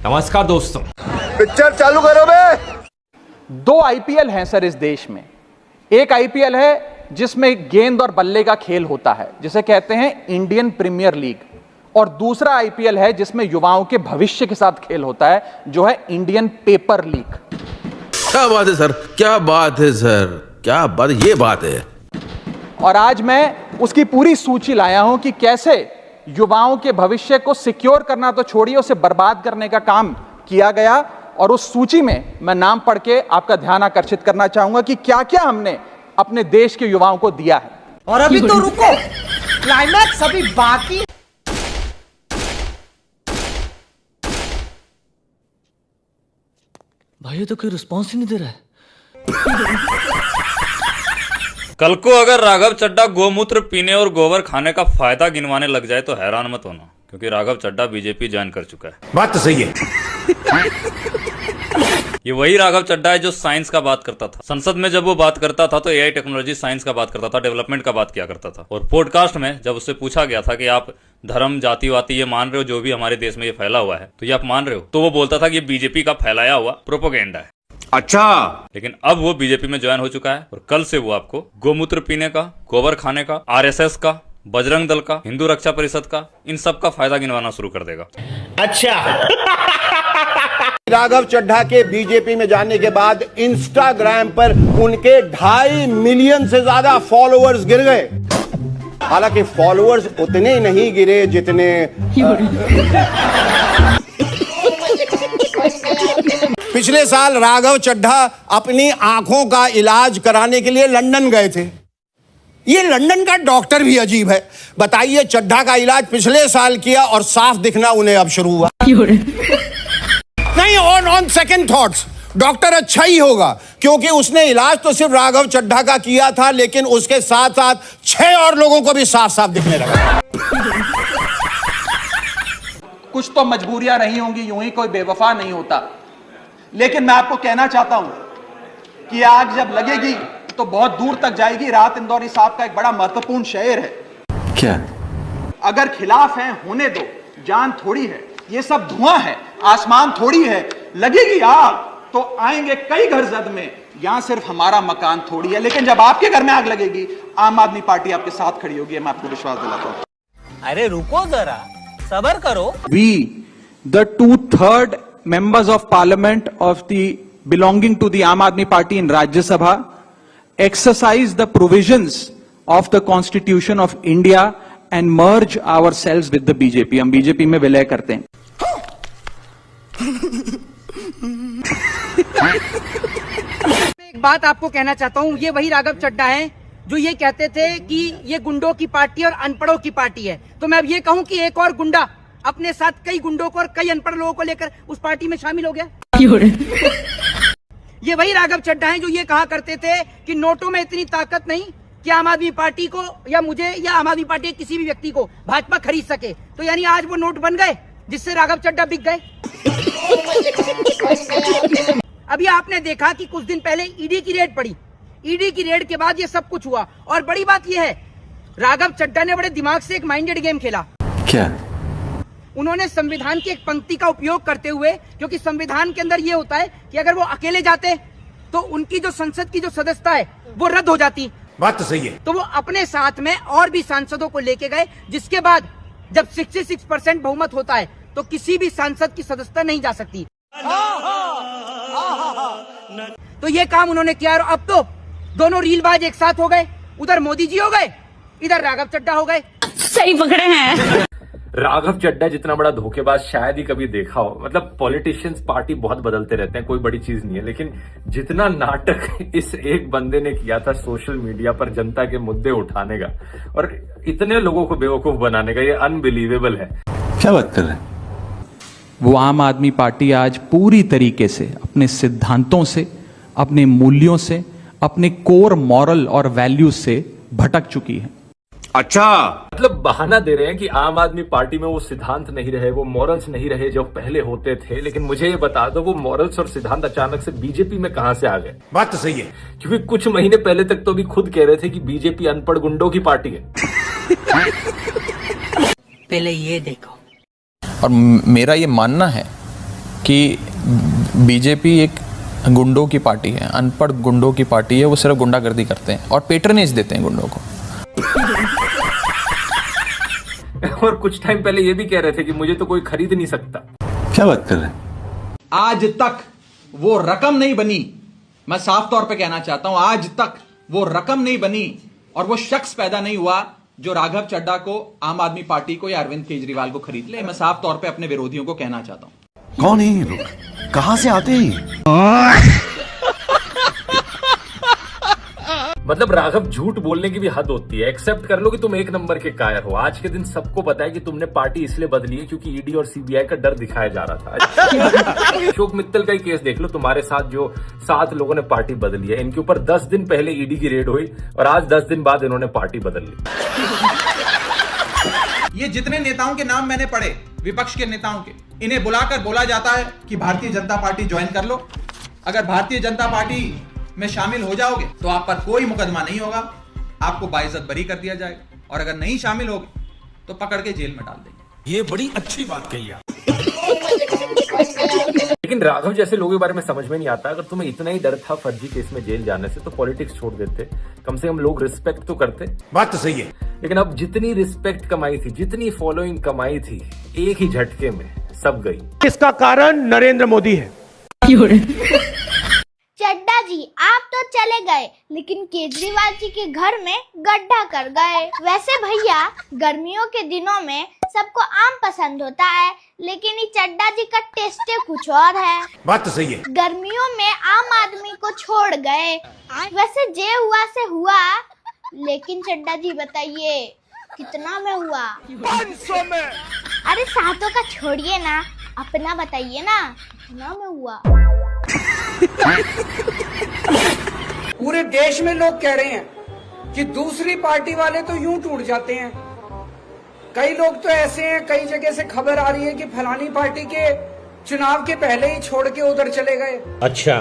नमस्कार दोस्तों, पिक्चर चालू करो बे। दो आईपीएल हैं सर इस देश में। एक आईपीएल है जिसमें गेंद और बल्ले का खेल होता है, जिसे कहते हैं इंडियन प्रीमियर लीग, और दूसरा आईपीएल है जिसमें युवाओं के भविष्य के साथ खेल होता है, जो है इंडियन पेपर लीग। क्या बात है सर, क्या बात है सर, क्या बात, ये बात है। और आज मैं उसकी पूरी सूची लाया हूं कि कैसे युवाओं के भविष्य को सिक्योर करना तो छोड़िए, उसे बर्बाद करने का काम किया गया। और उस सूची में मैं नाम पढ़ के आपका ध्यान आकर्षित करना चाहूंगा कि क्या क्या हमने अपने देश के युवाओं को दिया है। और अभी तो रुको, क्लाइमैक्स अभी बाकी। भाई ये तो कोई रिस्पॉन्स ही नहीं दे रहा है। कल को अगर राघव चड्ढा गोमूत्र पीने और गोबर खाने का फायदा गिनवाने लग जाए तो हैरान मत होना, क्योंकि राघव चड्ढा बीजेपी ज्वाइन कर चुका है। बात तो सही है। ये वही राघव चड्ढा है जो साइंस का बात करता था। संसद में जब वो बात करता था तो एआई टेक्नोलॉजी, साइंस का बात करता था, डेवलपमेंट का बात किया करता था। और पॉडकास्ट में जब उससे पूछा गया था कि आप धर्म, जाति वाति ये मान रहे हो, जो भी हमारे देश में ये फैला हुआ है, तो ये आप मान रहे हो? तो वो बोलता था कि ये बीजेपी का फैलाया हुआ प्रोपोगेंडा है। अच्छा, लेकिन अब वो बीजेपी में ज्वाइन हो चुका है और कल से वो आपको गोमूत्र पीने का, गोबर खाने का, आरएसएस का, बजरंग दल का, हिंदू रक्षा परिषद का, इन सब का फायदा गिनवाना शुरू कर देगा। अच्छा। राघव चड्ढा के बीजेपी में जाने के बाद इंस्टाग्राम पर उनके 2.5 मिलियन से ज्यादा फॉलोअर्स गिर गए। हालांकि फॉलोअर्स उतने नहीं गिरे जितने पिछले साल राघव चड्ढा अपनी आंखों का इलाज कराने के लिए लंदन गए थे। ये लंदन का डॉक्टर भी अजीब है। बताइए, चड्ढा का इलाज पिछले साल किया और साफ दिखना उन्हें अब शुरू हुआ। नहीं, ऑन सेकंड थॉट्स डॉक्टर अच्छा ही होगा, क्योंकि उसने इलाज तो सिर्फ राघव चड्ढा का किया था, लेकिन उसके साथ साथ 6 और लोगों को भी साफ साफ दिखने लगा। कुछ तो मजबूरियां रही होंगी, यूं ही कोई बेवफा नहीं होता। लेकिन मैं आपको कहना चाहता हूं कि आग जब लगेगी तो बहुत दूर तक जाएगी। राहत इंदौरी साहब का एक बड़ा महत्वपूर्ण शेर है। क्या? अगर खिलाफ है होने दो, जान थोड़ी है, ये सब धुआं है, आसमान थोड़ी है, लगेगी आग तो आएंगे कई घर जद में, यहां सिर्फ हमारा मकान थोड़ी है। लेकिन जब आपके घर में आग लगेगी, आम आदमी पार्टी आपके साथ खड़ी होगी, मैं आपको विश्वास दिलाता हूं। अरे रुको जरा, सबर करो। We, the 2/3 members of parliament of the belonging to the Aam Aadmi Party in Rajya Sabha, exercise the provisions of the Constitution of India and merge ourselves with the BJP. हम बीजेपी में विलय करते हैं। एक बात आपको कहना चाहता हूँ, ये वही राघव चड्ढा है जो ये कहते थे कि ये गुंडों की पार्टी और अनपढ़ों की पार्टी है। तो मैं अब ये कहूँ कि एक और गुंडा अपने साथ कई गुंडों को और कई अनपढ़ लोगों को लेकर उस पार्टी में शामिल हो गया। ये वही राघव चड्ढा है जो ये कहा करते थे कि नोटों में इतनी ताकत नहीं कि आम आदमी पार्टी को या मुझे या आम आदमी पार्टी के किसी भी व्यक्ति को भाजपा खरीद सके। तो यानी आज वो नोट बन गए जिससे राघव चड्ढा बिक गए। अभी आपने देखा कि कुछ दिन पहले ईडी की रेड पड़ी। ईडी की रेड के बाद ये सब कुछ हुआ। और बड़ी बात ये है, राघव चड्ढा ने बड़े दिमाग से एक माइंडेड गेम खेला। क्या? उन्होंने संविधान की एक पंक्ति का उपयोग करते हुए, क्योंकि संविधान के अंदर ये होता है कि अगर वो अकेले जाते तो उनकी जो संसद की जो सदस्यता है वो रद्द हो जाती। बात तो सही है। तो वो अपने साथ में और भी सांसदों को लेके गए, जिसके बाद जब 66% बहुमत होता है तो किसी भी सांसद की सदस्यता नहीं जा सकती। तो ये काम उन्होंने किया और अब तो दोनों रीलबाज एक साथ हो गए। उधर मोदी जी हो गए, इधर राघव चड्ढा हो गए। सही पकड़े हैं। राघव चड्ढा जितना बड़ा धोखेबाज शायद ही कभी देखा हो। मतलब पॉलिटिशियंस पार्टी बहुत बदलते रहते हैं, कोई बड़ी चीज नहीं है, लेकिन जितना नाटक इस एक बंदे ने किया था सोशल मीडिया पर जनता के मुद्दे उठाने का और इतने लोगों को बेवकूफ बनाने का, ये अनबिलीवेबल है। क्या बात कर रहे हैं? वो आम आदमी पार्टी आज पूरी तरीके से अपने सिद्धांतों से, अपने मूल्यों से, अपने कोर मॉरल और वैल्यूज से भटक चुकी है। अच्छा, मतलब बहाना दे रहे हैं कि आम आदमी पार्टी में वो सिद्धांत नहीं रहे, वो मॉरल्स नहीं रहे जो पहले होते थे। लेकिन मुझे ये बता दो, वो मॉरल्स और सिद्धांत अचानक से बीजेपी में कहां से आ गए? बात तो सही है। क्योंकि कुछ महीने पहले तक तो भी खुद कह रहे थे कि बीजेपी अनपढ़ गुंडों की पार्टी है। पहले ये देखो। और मेरा ये मानना है कि बीजेपी एक गुंडों की पार्टी है, अनपढ़ गुंडों की पार्टी है। वो सिर्फ गुंडागर्दी करते हैं और पेट्रनेज देते हैं गुंडों को। और कुछ टाइम पहले ये भी कह रहे थे कि मुझे तो कोई खरीद नहीं सकता। क्या बात कर रहे हैं? आज तक वो रकम नहीं बनी, मैं साफ तौर पे कहना चाहता हूं, आज तक वो रकम नहीं बनी और वो शख्स पैदा नहीं हुआ जो राघव चड्ढा को, आम आदमी पार्टी को या अरविंद केजरीवाल को खरीद ले। मैं साफ तौर पे अपने विरोधियों को कहना चाहता हूं। कौन है ये लोग, कहां से आते हैं? मतलब राघव, झूठ बोलने की भी हद होती है। एक्सेप्ट कर लो कि तुम एक नंबर के कायर हो। आज के दिन सबको पता है कि तुमने पार्टी इसलिए बदली है क्योंकि ईडी और सीबीआई का डर दिखाया जा रहा था। अशोक मित्तल का ही केस देख लो, तुम्हारे साथ जो 7 लोगों ने पार्टी बदली है, इनके ऊपर 10 दिन पहले ईडी की रेड हुई और आज 10 दिन बाद इन्होंने पार्टी बदल ली। ये जितने नेताओं के नाम मैंने पढ़े, विपक्ष के नेताओं के, इन्हें बुलाकर बोला जाता है कि भारतीय जनता पार्टी ज्वाइन कर लो। अगर भारतीय जनता पार्टी में शामिल हो जाओगे तो आप पर कोई मुकदमा नहीं होगा, आपको बाइज्जत बरी कर दिया जाएगा, और अगर नहीं शामिल होगे तो पकड़ के जेल में डाल देंगे। ये बड़ी अच्छी बात कही आप। लेकिन राघव जैसे लोगों के बारे में समझ में नहीं आता। अगर तुम्हें इतना ही डर था फर्जी केस में जेल जाने से तो पॉलिटिक्स छोड़ देते, कम से कम लोग रिस्पेक्ट तो करते। बात तो सही है। लेकिन अब जितनी रिस्पेक्ट कमाई थी, जितनी फॉलोइंग कमाई थी, एक ही झटके में सब गई। इसका कारण नरेंद्र मोदी है। चड्ढा जी आप तो चले गए, लेकिन केजरीवाल जी के घर में गड्ढा कर गए। वैसे भैया, गर्मियों के दिनों में सबको आम पसंद होता है, लेकिन ये चड्ढा जी का टेस्ट कुछ और है। बात तो सही है। गर्मियों में आम आदमी को छोड़ गए। वैसे जे हुआ से हुआ, लेकिन चड्ढा जी बताइए कितना में हुआ? 500 में। अरे सातों का छोड़िए ना, अपना बताइए ना कितना में हुआ? पूरे देश में लोग कह रहे हैं कि दूसरी पार्टी वाले तो यूं टूट जाते हैं। कई लोग तो ऐसे हैं, कई जगह से खबर आ रही है कि फलानी पार्टी के चुनाव के पहले ही छोड़ के उधर चले गए। अच्छा।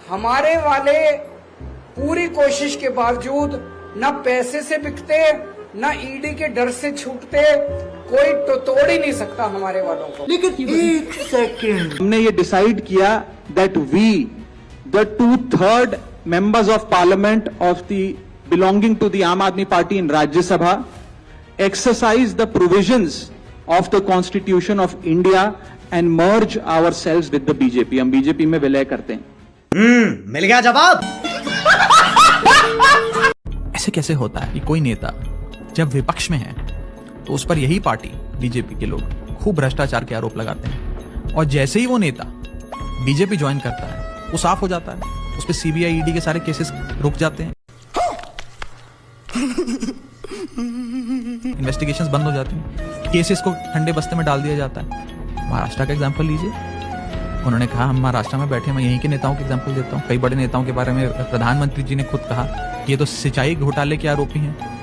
हमारे वाले पूरी कोशिश के बावजूद न पैसे से बिकते, न ईडी के डर से छूटते, कोई तो तोड़ ही नहीं सकता हमारे वालों को। लेकिन एक सेकंड, हमने ये डिसाइड किया that we the 2/3 members of parliament of the belonging to the Aam Aadmi Party in Rajya Sabha exercise the provisions of the Constitution of India and merge ourselves with the BJP. हम BJP में विलय करते हैं। मिल गया जवाब। ऐसे कैसे होता है कि कोई नेता जब विपक्ष में है तो उस पर यही पार्टी बीजेपी के लोग खूब भ्रष्टाचार के आरोप लगाते हैं, और जैसे ही वो नेता बीजेपी ज्वाइन करता है वो साफ हो जाता है, उस पर सीबीआई ईडी के सारे केसेस रुक जाते हैं, इन्वेस्टिगेशंस बंद हो जाती हैं, केसेस को ठंडे बस्ते में डाल दिया जाता है। महाराष्ट्र का एग्जांपल लीजिए, उन्होंने कहा हम महाराष्ट्र में बैठे, मैं यहीं के नेताओं के एग्जांपल देता हूँ। कई बड़े नेताओं के बारे में प्रधानमंत्री जी ने खुद कहा कि ये तो सिंचाई घोटाले के आरोपी हैं।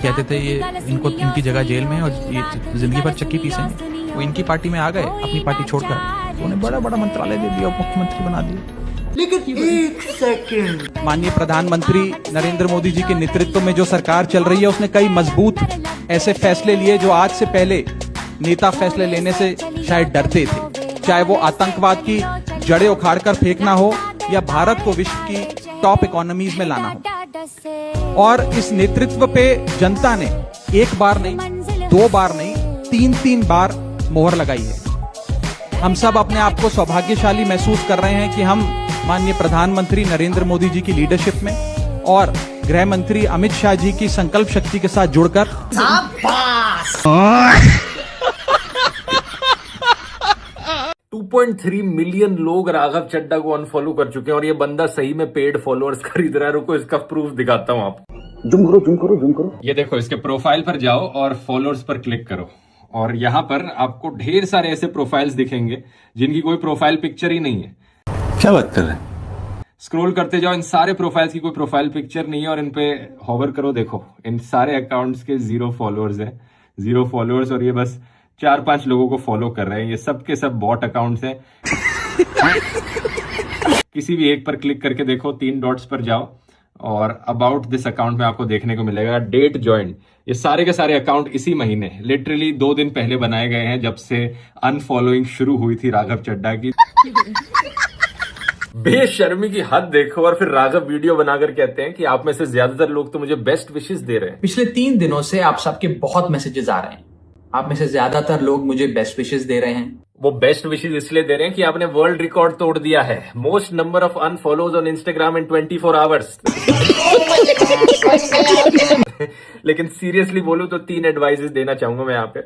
कहते थे ये इनको, इनकी जगह जेल में और ये जिंदगी भर चक्की पीसेंगे। वो इनकी पार्टी में आ गए अपनी पार्टी छोड़कर, तो उन्हें बड़ा बड़ा मंत्रालय दे दिया, मुख्यमंत्री बना दिया। लेकिन एक सेकंड, माननीय प्रधानमंत्री नरेंद्र मोदी जी के नेतृत्व में जो सरकार चल रही है, उसने कई मजबूत ऐसे फैसले लिए जो आज से पहले नेता फैसले लेने से शायद डरते थे। चाहे वो आतंकवाद की जड़ें उखाड़कर फेंकना हो या भारत को विश्व की टॉप इकोनॉमीज में लाना हो। और इस नेतृत्व पे जनता ने एक बार नहीं, 2 बार नहीं, 3 बार मोहर लगाई है। हम सब अपने आप को सौभाग्यशाली महसूस कर रहे हैं कि हम माननीय प्रधानमंत्री नरेंद्र मोदी जी की लीडरशिप में और गृह मंत्री अमित शाह जी की संकल्प शक्ति के साथ जुड़कर 2.3 मिलियन लोग राघव चड्ढा को अनफॉलो कर चुके हैं और ये बंदा सही में पेड फॉलोअर्स खरीद रहा है। रुको इसका प्रूफ दिखाता हूं आपको। जूम करो। ये देखो, इसके प्रोफाइल पर जाओ और फॉलोअर्स पर क्लिक करो, और यहाँ पर आपको ढेर सारे ऐसे प्रोफाइल्स दिखेंगे जिनकी कोई प्रोफाइल पिक्चर ही नहीं है। क्या बात कर रहे हैं? स्क्रॉल करते जाओ, इन सारे प्रोफाइल्स की कोई प्रोफाइल पिक्चर नहीं है, और इन पे हॉवर करो, देखो इन सारे अकाउंट्स के 0 फॉलोअर्स हैं, 0 फॉलोअर्स, और ये बस 4-5 लोगों को फॉलो कर रहे हैं। ये सब के सब बॉट अकाउंट्स हैं। किसी भी एक पर क्लिक करके देखो, 3 डॉट्स पर जाओ, और अबाउट दिस अकाउंट में आपको देखने को मिलेगा डेट ज्वाइन। ये सारे के सारे अकाउंट इसी महीने लिटरली 2 दिन पहले बनाए गए हैं, जब से अनफॉलोइंग शुरू हुई थी राघव चड्ढा की। बेशर्मी की हद देखो। और फिर राघव वीडियो बनाकर कहते हैं कि आप में से ज्यादातर लोग तो मुझे बेस्ट विशेस दे रहे हैं। पिछले 3 दिनों से आप सबके बहुत मैसेजेस आ रहे हैं। आप में से ज्यादातर लोग मुझे बेस्ट विशेस दे रहे हैं। वो बेस्ट विशेस इसलिए दे रहे हैं कि आपने वर्ल्ड रिकॉर्ड तोड़ दिया है, most number of unfollows on Instagram in 24 hours. लेकिन सीरियसली बोलूं तो 3 एडवाइजेस देना चाहूंगा मैं यहाँ पे।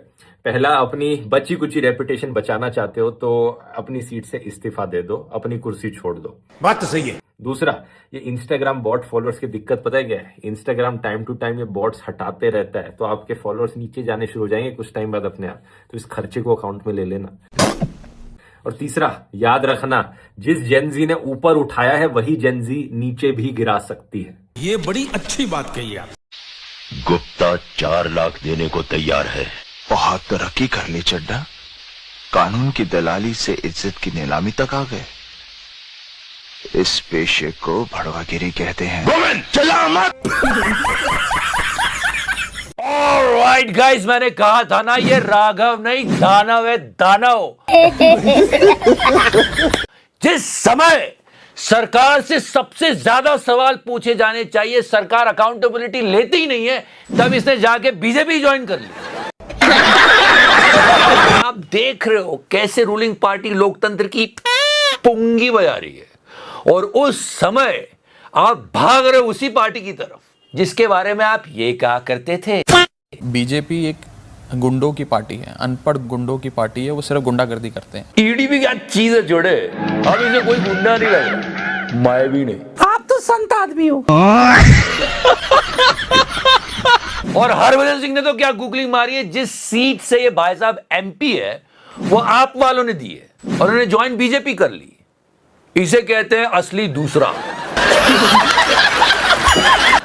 पहला, अपनी बची कुची रेपुटेशन बचाना चाहते हो तो अपनी सीट से इस्तीफा दे दो, अपनी कुर्सी छोड़ दो। बात तो सही है। दूसरा, ये इंस्टाग्राम बॉट फॉलोअर्स की दिक्कत पता है क्या है? इंस्टाग्राम टाइम टू टाइम ये बॉट्स हटाते रहता है, तो आपके फॉलोअर्स नीचे जाने शुरू हो जाएंगे कुछ टाइम बाद अपने आप। तो इस खर्चे को अकाउंट में ले लेना। और तीसरा, याद रखना, जिस जेनजी ने ऊपर उठाया है वही जेनजी नीचे भी गिरा सकती है। ये बड़ी अच्छी बात कही आप। गुप्ता 4 लाख देने को तैयार है। बहुत तरक्की कर ली चड्ढा, कानून की दलाली से इज्जत की नीलामी तक आ गए। इस पेशे को भड़वागिरी कहते हैं। गोविंद चला मत। ऑलराइट गाइस, मैंने कहा था ना, ये राघव नहीं दानव है, दानव। जिस समय सरकार से सबसे ज्यादा सवाल पूछे जाने चाहिए, सरकार अकाउंटेबिलिटी लेती ही नहीं है, तब इसने जाके बीजेपी ज्वाइन कर लिया। आप देख रहे हो कैसे रूलिंग पार्टी लोकतंत्र की पुंगी बजा रही है, और उस समय आप भाग रहे हो उसी पार्टी की तरफ जिसके बारे में आप ये कहा करते थे। बीजेपी एक गुंडों की पार्टी है, अनपढ़ गुंडों की पार्टी है। वो सिर्फ गुंडागर्दी करते हैं। ईडी भी क्या चीज है जोड़े, अब इसे कोई गुंडा नहीं लगा, मैं भी नहीं। आप तो संत आदमी हो। और हरभजन सिंह ने तो क्या गूगलिंग मारी है, जिस सीट से ये भाई साहब एमपी है वो आप वालों ने दी है, और उन्होंने ज्वाइन बीजेपी कर ली। इसे कहते हैं असली दूसरा।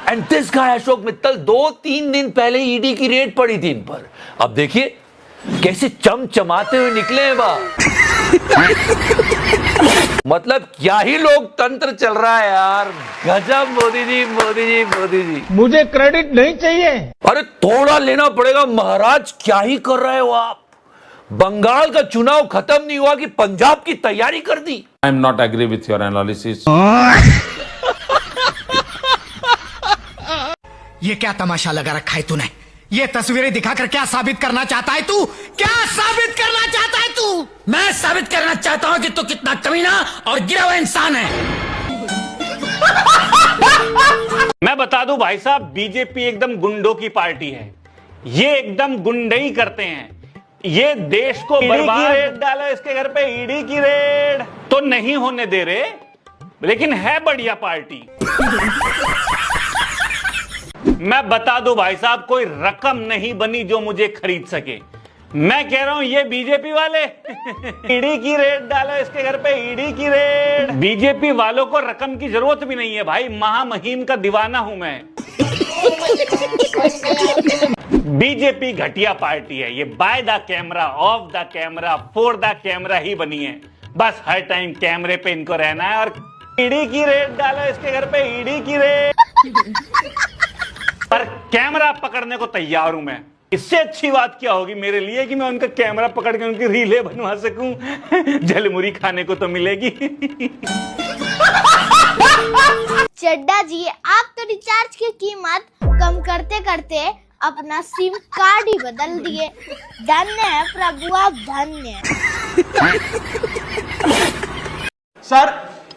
And this guy Ashok Mittal 2-3 दिन पहले ईडी की रेड पड़ी थी इन पर। अब देखिए कैसे चमचमाते हुए निकले हैं बाहर। मतलब क्या ही लोकतंत्र चल रहा है यार, गजब। मोदी जी, मोदी जी, मोदी जी, मुझे क्रेडिट नहीं चाहिए। अरे थोड़ा लेना पड़ेगा महाराज, क्या ही कर रहे हो आप? बंगाल का चुनाव खत्म नहीं हुआ कि पंजाब की तैयारी कर दी। I am not agree with your analysis. ये क्या तमाशा लगा रखा है तूने? ये तस्वीरें दिखाकर क्या साबित करना चाहता है तू? क्या साबित करना चाहता है तू? मैं साबित करना चाहता हूं कि तू कितना कमीना और गिरा हुआ इंसान है। मैं बता दूं भाई साहब, बीजेपी एकदम गुंडों की पार्टी है। ये एकदम गुंडई करते हैं, ये देश को बर्बाद। रेड डाला इसके घर पे, ईडी की रेड तो नहीं होने दे रहे, लेकिन है बढ़िया पार्टी। मैं बता दूं भाई साहब, कोई रकम नहीं बनी जो मुझे खरीद सके। मैं कह रहा हूं ये बीजेपी वाले ईडी की रेड डाला इसके घर पे, ईडी की रेड। बीजेपी वालों को रकम की जरूरत भी नहीं है भाई, महामहिम का दीवाना हूं मैं। बीजेपी घटिया पार्टी है, ये by the camera, off the camera, for the camera ही बनी है। बस हर टाइम कैमरे पे इनको रहना है। और ईडी की रेड डाला इसके घर पे, ईडी की रेड, पर कैमरा पकड़ने को तैयार हूं मैं। इससे अच्छी बात क्या होगी मेरे लिए कि मैं उनका कैमरा पकड़ के उनकी रीलें बनवा सकूं। जलमुरी खाने को तो मिलेगी। चड्ढा जी, आप तो रिचार्ज की कीमत कम करते करते अपना सिम कार्ड ही बदल दिए। धन्य है प्रभु, आप धन्य। सर,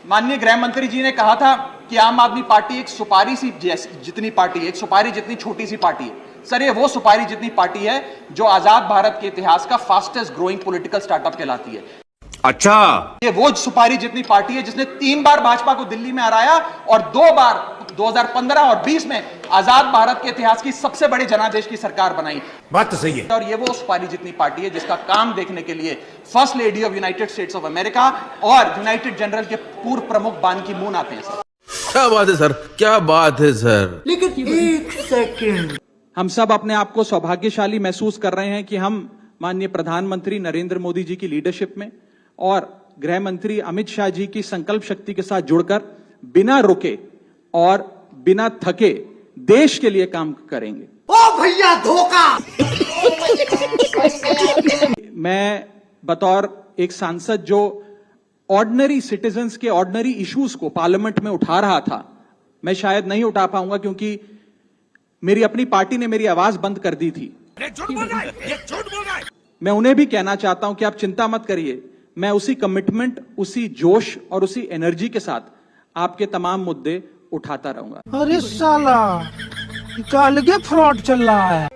माननीय गृह मंत्री जी ने कहा था कि आम आदमी पार्टी एक सुपारी सी जितनी पार्टी है, एक सुपारी जितनी छोटी सी पार्टी है। सर, ये वो सुपारी जितनी पार्टी है जो आजाद भारत के इतिहास का फास्टेस्ट ग्रोइंग पॉलिटिकल स्टार्टअप कहलाती है। अच्छा, ये वो सुपारी जितनी पार्टी है जिसने 3 बार भाजपा को दिल्ली में हराया और 2 बार 2015 और 20 में आजाद भारत के इतिहास की सबसे बड़ी जनादेश की सरकार बनाई। बात तो सही है। और ये वो सुपारी जितनी पार्टी है जिसका काम देखने के लिए first lady of United states of America और यूनाइटेड जनरल के पूर्व प्रमुख बान की मून आते हैं। सर, क्या बात है सर, क्या बात है सर। लेकिन एक सेकंड, हम सब अपने आप को सौभाग्यशाली महसूस कर रहे हैं कि हम माननीय प्रधानमंत्री नरेंद्र मोदी जी की लीडरशिप में और गृह मंत्री अमित शाह जी की संकल्प शक्ति के साथ जुड़कर बिना रुके और बिना थके देश के लिए काम करेंगे। ओ भैया धोखा। मैं बतौर एक सांसद जो ऑर्डिनरी सिटीजन्स के ऑर्डिनरी इश्यूज को पार्लियामेंट में उठा रहा था, मैं शायद नहीं उठा पाऊंगा क्योंकि मेरी अपनी पार्टी ने मेरी आवाज बंद कर दी थी। मैं उन्हें भी कहना चाहता हूं कि आप चिंता मत करिए, मैं उसी कमिटमेंट, उसी जोश और उसी एनर्जी के साथ आपके तमाम मुद्दे उठाता रहूंगा। अरे साला, अलग फ्रॉड चल रहा है।